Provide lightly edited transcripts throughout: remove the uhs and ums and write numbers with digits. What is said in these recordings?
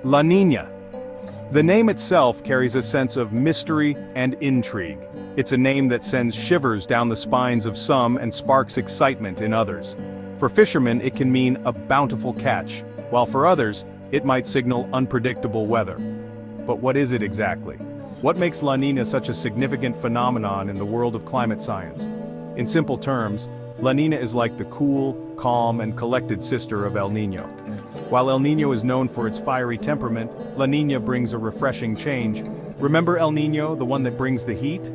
La Niña. The name itself carries a sense of mystery and intrigue. It's a name that sends shivers down the spines of some and sparks excitement in others. For fishermen, it can mean a bountiful catch, while for others, it might signal unpredictable weather. But what is it exactly? What makes La Niña such a significant phenomenon in the world of climate science? In simple terms, La Niña is like the cool, calm, and collected sister of El Niño. While El Niño is known for its fiery temperament, La Niña brings a refreshing change. Remember El Niño, the one that brings the heat?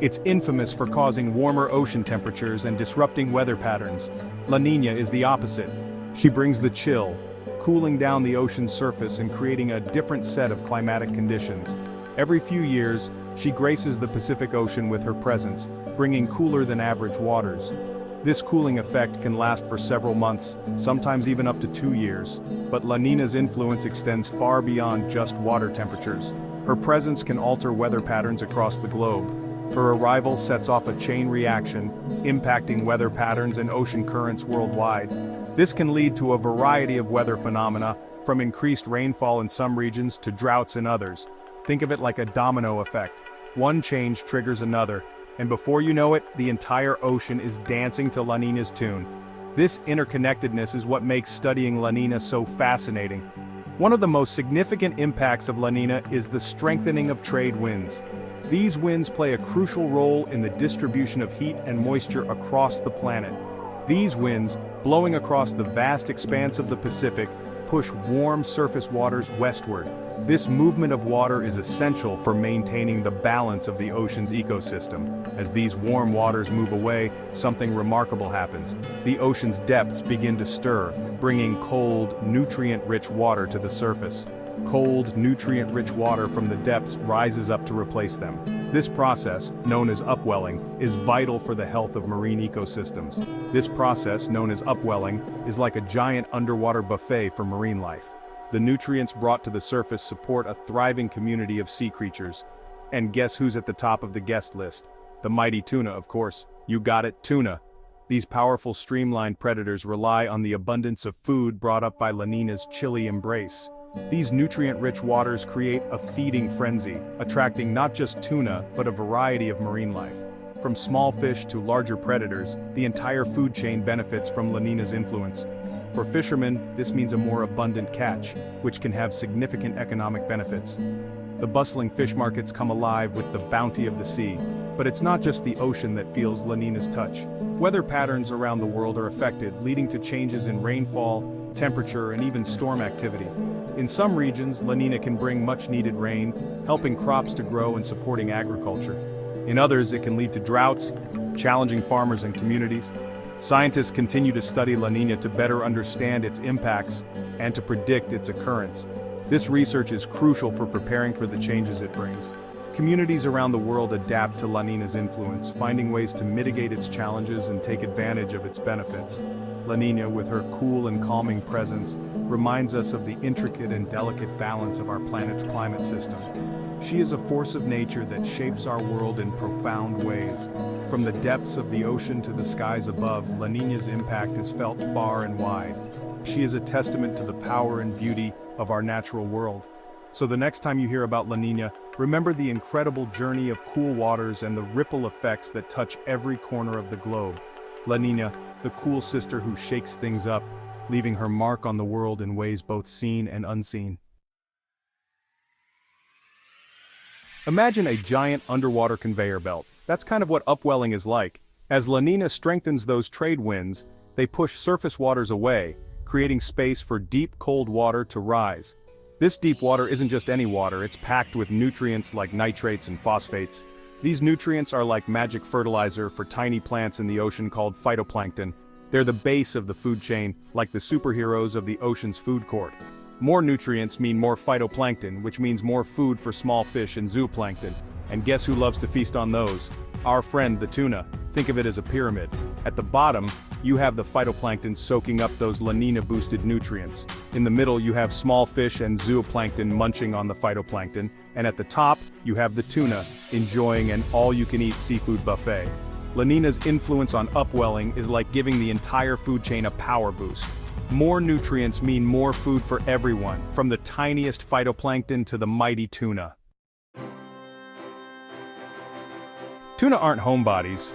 It's infamous for causing warmer ocean temperatures and disrupting weather patterns. La Niña is the opposite. She brings the chill, cooling down the ocean's surface and creating a different set of climatic conditions. Every few years, she graces the Pacific Ocean with her presence, bringing cooler than average waters. This cooling effect can last for several months, sometimes even up to 2 years, but La Niña's influence extends far beyond just water temperatures. Her presence can alter weather patterns across the globe. Her arrival sets off a chain reaction, impacting weather patterns and ocean currents worldwide. This can lead to a variety of weather phenomena, from increased rainfall in some regions to droughts in others. Think of it like a domino effect. One change triggers another, and before you know it, the entire ocean is dancing to La Niña's tune. This interconnectedness is what makes studying La Niña so fascinating. One of the most significant impacts of La Niña is the strengthening of trade winds. These winds play a crucial role in the distribution of heat and moisture across the planet. These winds, blowing across the vast expanse of the Pacific, push warm surface waters westward. This movement of water is essential for maintaining the balance of the ocean's ecosystem. As these warm waters move away, something remarkable happens. The ocean's depths begin to stir, bringing cold, nutrient-rich water to the surface. Cold, nutrient-rich water from the depths rises up to replace them. This process, known as upwelling, is vital for the health of marine ecosystems. This process, known as upwelling, is like a giant underwater buffet for marine life. The nutrients brought to the surface support a thriving community of sea creatures. And guess who's at the top of the guest list? The mighty tuna, of course. You got it, tuna. These powerful streamlined predators rely on the abundance of food brought up by La Niña's chilly embrace. These nutrient-rich waters create a feeding frenzy, attracting not just tuna, but a variety of marine life. From small fish to larger predators, the entire food chain benefits from La Niña's influence. For fishermen, this means a more abundant catch, which can have significant economic benefits. The bustling fish markets come alive with the bounty of the sea, but it's not just the ocean that feels La Niña's touch. Weather patterns around the world are affected, leading to changes in rainfall, temperature, and even storm activity. In some regions, La Niña can bring much-needed rain, helping crops to grow and supporting agriculture. In others, it can lead to droughts, challenging farmers and communities. Scientists continue to study La Niña to better understand its impacts and to predict its occurrence. This research is crucial for preparing for the changes it brings. Communities around the world adapt to La Niña's influence, finding ways to mitigate its challenges and take advantage of its benefits. La Niña, with her cool and calming presence, reminds us of the intricate and delicate balance of our planet's climate system. She is a force of nature that shapes our world in profound ways. From the depths of the ocean to the skies above, La Niña's impact is felt far and wide. She is a testament to the power and beauty of our natural world. So the next time you hear about La Niña, remember the incredible journey of cool waters and the ripple effects that touch every corner of the globe. La Niña, the cool sister who shakes things up, leaving her mark on the world in ways both seen and unseen. Imagine a giant underwater conveyor belt. That's kind of what upwelling is like. As La Niña strengthens those trade winds, they push surface waters away, creating space for deep cold water to rise. This deep water isn't just any water, it's packed with nutrients like nitrates and phosphates. These nutrients are like magic fertilizer for tiny plants in the ocean called phytoplankton. They're the base of the food chain, like the superheroes of the ocean's food court. More nutrients mean more phytoplankton, which means more food for small fish and zooplankton. And guess who loves to feast on those? Our friend, the tuna. Think of it as a pyramid. At the bottom, you have the phytoplankton soaking up those La Niña-boosted nutrients. In the middle, you have small fish and zooplankton munching on the phytoplankton. And at the top, you have the tuna, enjoying an all-you-can-eat seafood buffet. La Niña's influence on upwelling is like giving the entire food chain a power boost. More nutrients mean more food for everyone, from the tiniest phytoplankton to the mighty tuna. Tuna aren't homebodies.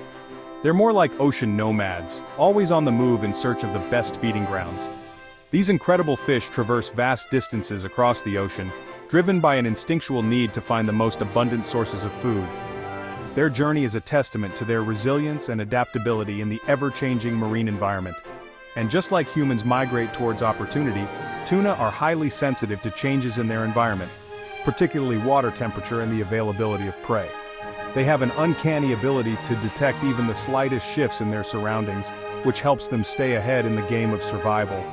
They're more like ocean nomads, always on the move in search of the best feeding grounds. These incredible fish traverse vast distances across the ocean, driven by an instinctual need to find the most abundant sources of food. Their journey is a testament to their resilience and adaptability in the ever-changing marine environment. And just like humans migrate towards opportunity, tuna are highly sensitive to changes in their environment, particularly water temperature and the availability of prey. They have an uncanny ability to detect even the slightest shifts in their surroundings, which helps them stay ahead in the game of survival.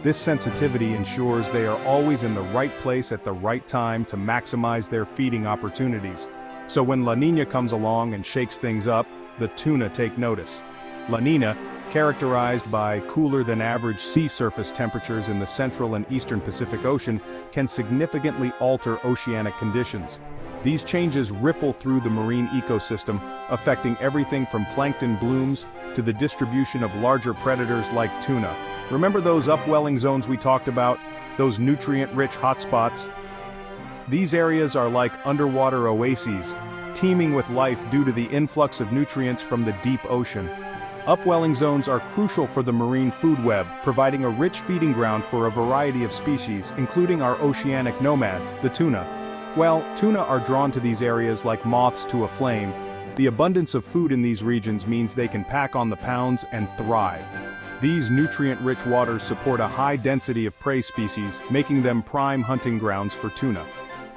This sensitivity ensures they are always in the right place at the right time to maximize their feeding opportunities. So when La Niña comes along and shakes things up, the tuna take notice. La Niña, characterized by cooler-than-average sea surface temperatures in the central and eastern Pacific Ocean, can significantly alter oceanic conditions. These changes ripple through the marine ecosystem, affecting everything from plankton blooms to the distribution of larger predators like tuna. Remember those upwelling zones we talked about? Those nutrient-rich hotspots? These areas are like underwater oases, teeming with life due to the influx of nutrients from the deep ocean. Upwelling zones are crucial for the marine food web, providing a rich feeding ground for a variety of species, including our oceanic nomads, the tuna. Well, tuna are drawn to these areas like moths to a flame. The abundance of food in these regions means they can pack on the pounds and thrive. These nutrient-rich waters support a high density of prey species, making them prime hunting grounds for tuna.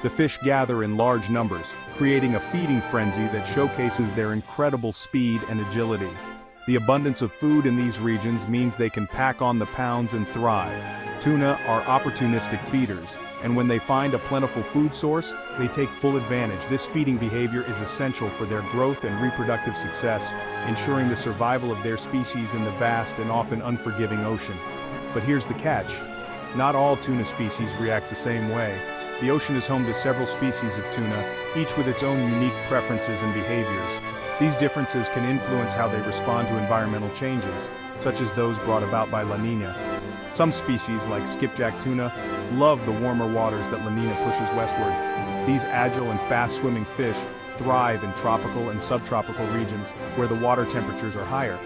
The fish gather in large numbers, creating a feeding frenzy that showcases their incredible speed and agility. The abundance of food in these regions means they can pack on the pounds and thrive. Tuna are opportunistic feeders, and when they find a plentiful food source, they take full advantage. This feeding behavior is essential for their growth and reproductive success, ensuring the survival of their species in the vast and often unforgiving ocean. But here's the catch. Not all tuna species react the same way. The ocean is home to several species of tuna, each with its own unique preferences and behaviors. These differences can influence how they respond to environmental changes, such as those brought about by La Niña. Some species, like skipjack tuna, love the warmer waters that La Niña pushes westward. These agile and fast-swimming fish thrive in tropical and subtropical regions, where the water temperatures are higher.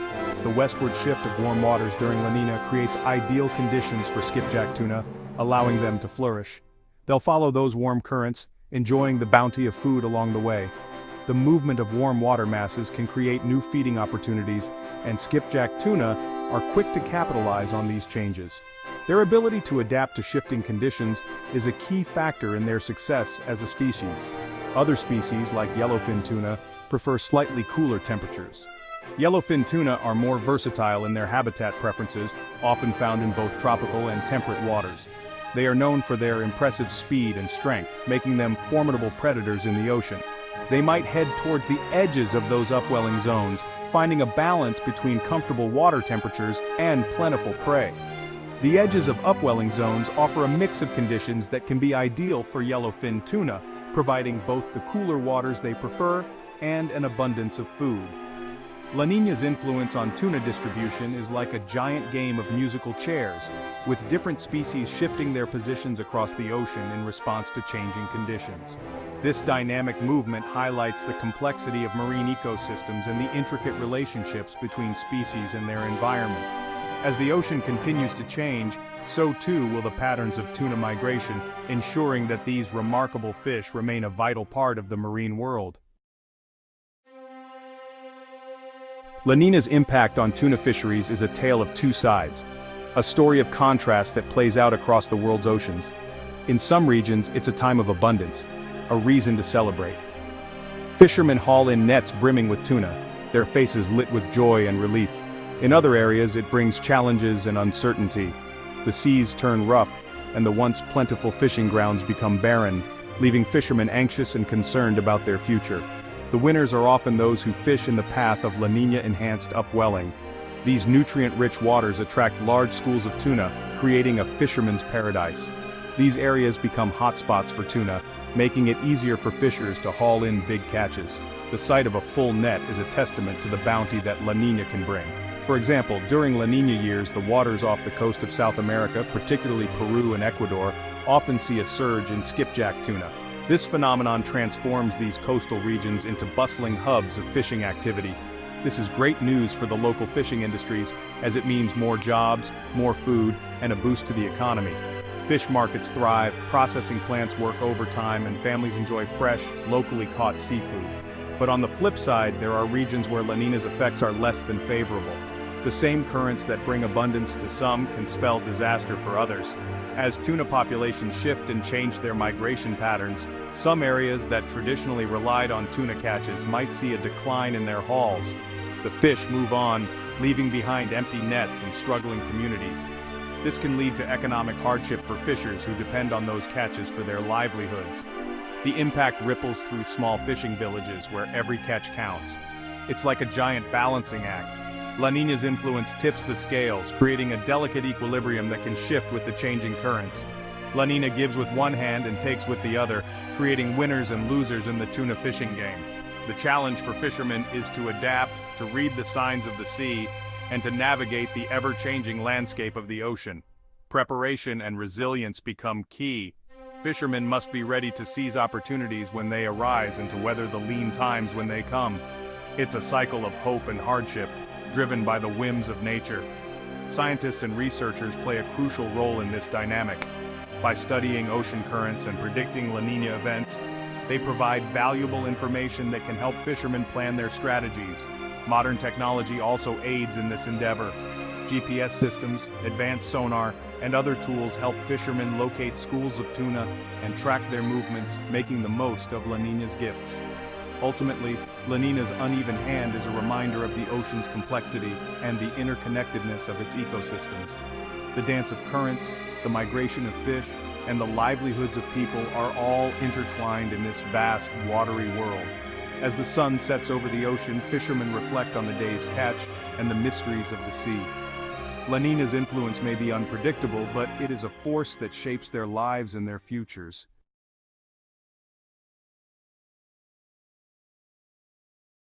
The westward shift of warm waters during La Niña creates ideal conditions for skipjack tuna, allowing them to flourish. They'll follow those warm currents, enjoying the bounty of food along the way. The movement of warm water masses can create new feeding opportunities, and skipjack tuna are quick to capitalize on these changes. Their ability to adapt to shifting conditions is a key factor in their success as a species. Other species, like yellowfin tuna, prefer slightly cooler temperatures. Yellowfin tuna are more versatile in their habitat preferences, often found in both tropical and temperate waters. They are known for their impressive speed and strength, making them formidable predators in the ocean. They might head towards the edges of those upwelling zones, finding a balance between comfortable water temperatures and plentiful prey. The edges of upwelling zones offer a mix of conditions that can be ideal for yellowfin tuna, providing both the cooler waters they prefer and an abundance of food. La Niña's influence on tuna distribution is like a giant game of musical chairs, with different species shifting their positions across the ocean in response to changing conditions. This dynamic movement highlights the complexity of marine ecosystems and the intricate relationships between species and their environment. As the ocean continues to change, so too will the patterns of tuna migration, ensuring that these remarkable fish remain a vital part of the marine world. La Niña's impact on tuna fisheries is a tale of two sides, a story of contrast that plays out across the world's oceans. In some regions, it's a time of abundance, a reason to celebrate. Fishermen haul in nets brimming with tuna, their faces lit with joy and relief. In other areas, it brings challenges and uncertainty. The seas turn rough, and the once plentiful fishing grounds become barren, leaving fishermen anxious and concerned about their future. The winners are often those who fish in the path of La Niña-enhanced upwelling. These nutrient-rich waters attract large schools of tuna, creating a fisherman's paradise. These areas become hotspots for tuna, making it easier for fishers to haul in big catches. The sight of a full net is a testament to the bounty that La Niña can bring. For example, during La Niña years, the waters off the coast of South America, particularly Peru and Ecuador, often see a surge in skipjack tuna. This phenomenon transforms these coastal regions into bustling hubs of fishing activity. This is great news for the local fishing industries, as it means more jobs, more food, and a boost to the economy. Fish markets thrive, processing plants work overtime, and families enjoy fresh, locally caught seafood. But on the flip side, there are regions where La Niña's effects are less than favorable. The same currents that bring abundance to some can spell disaster for others. As tuna populations shift and change their migration patterns, some areas that traditionally relied on tuna catches might see a decline in their hauls. The fish move on, leaving behind empty nets and struggling communities. This can lead to economic hardship for fishers who depend on those catches for their livelihoods. The impact ripples through small fishing villages where every catch counts. It's like a giant balancing act. La Niña's influence tips the scales, creating a delicate equilibrium that can shift with the changing currents. La Niña gives with one hand and takes with the other, creating winners and losers in the tuna fishing game. The challenge for fishermen is to adapt, to read the signs of the sea, and to navigate the ever-changing landscape of the ocean. Preparation and resilience become key. Fishermen must be ready to seize opportunities when they arise and to weather the lean times when they come. It's a cycle of hope and hardship, driven by the whims of nature. Scientists and researchers play a crucial role in this dynamic. By studying ocean currents and predicting La Niña events, they provide valuable information that can help fishermen plan their strategies. Modern technology also aids in this endeavor. GPS systems, advanced sonar, and other tools help fishermen locate schools of tuna and track their movements, making the most of La Niña's gifts. Ultimately, La Niña's uneven hand is a reminder of the ocean's complexity and the interconnectedness of its ecosystems. The dance of currents, the migration of fish, and the livelihoods of people are all intertwined in this vast, watery world. As the sun sets over the ocean, fishermen reflect on the day's catch and the mysteries of the sea. La Niña's influence may be unpredictable, but it is a force that shapes their lives and their futures.